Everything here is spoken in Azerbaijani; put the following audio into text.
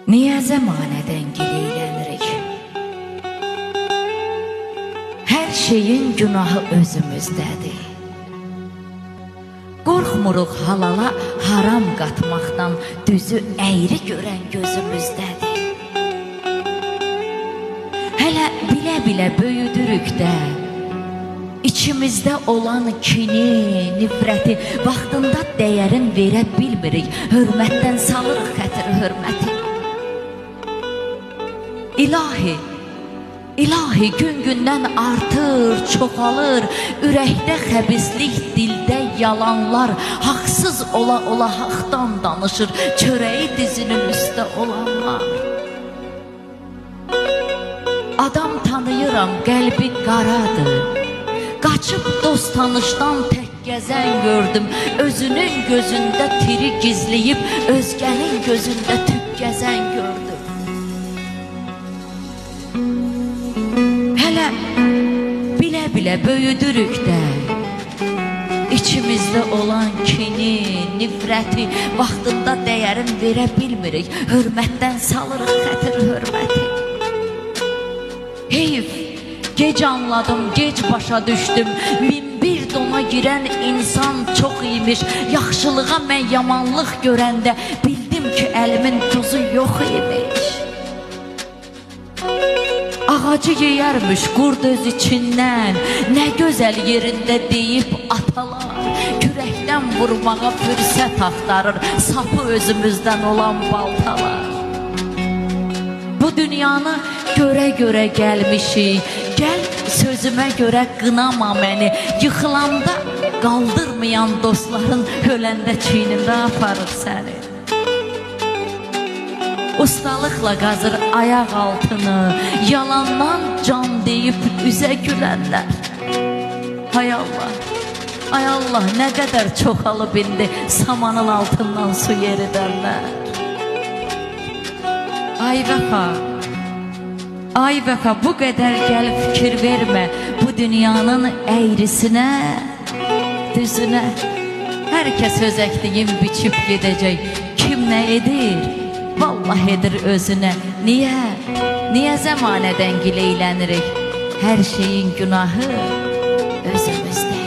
Niyə zəmanədən giləylənirik? Hər şeyin günahı özümüzdədir. Qorxmuruq halala haram qatmaqdan, düzü əyri görən gözümüzdədir. Hələ bilə-bilə böyüdürük də, İçimizdə olan kini, nifrəti vaxtında dəyərin verə bilmirik, hörmətdən salırıq xətir hörməti. İlahi, ilahi gün-gündən artır, çoxalır, ürəkdə xəbislik, dildə yalanlar, haqsız ola-ola haqdan danışır, çörəyi dizinin üstə olanlar. Adam tanıyıram, qəlbi qaradır, qaçıb dost tanışdan tək gəzən gördüm, özünün gözündə tiri gizləyib, özgənin gözündə tük gəzən gördüm. Hələ bilə-bilə böyüdürük də, İçimizdə olan kini, nifrəti vaxtında dəyərin verə bilmirik, hörmətdən salırıq xətir hörməti. Heyf, gec anladım, gec başa düşdüm, min bir dona girən insan çox imiş, yaxşılığa mən yamanlıq görəndə bildim ki, əlimin tuzu yox imiş. Ağacı yeyərmiş qurd öz içindən, nə gözəl yerində deyib atalar, kürəkdən vurmağa fürsət axtarır, sapı özümüzdən olan baltalar. Bu dünyanı görə-görə gəlmişik, gəl sözümə görə qınama məni, yıxılanda qaldırmayan dostların öləndə çiynimdə aparır səni. Ustalıqla qazır ayaq altını, yalandan can deyib üzə gülənlər. Hay Allah, ay Allah, nə qədər çoxalıb indi samanın altından su yeridənlər. Ay vəfa, ay vəfa, bu qədər gəl fikir vermə bu dünyanın əyrisinə, düzünə. Hər kəs öz əkdiyin biçib gedəcək, kim nə edir? Vallah edir özünə. Niyə? Niyə zəmanədən giləylənirik? Hər şeyin günahı özümüzdə.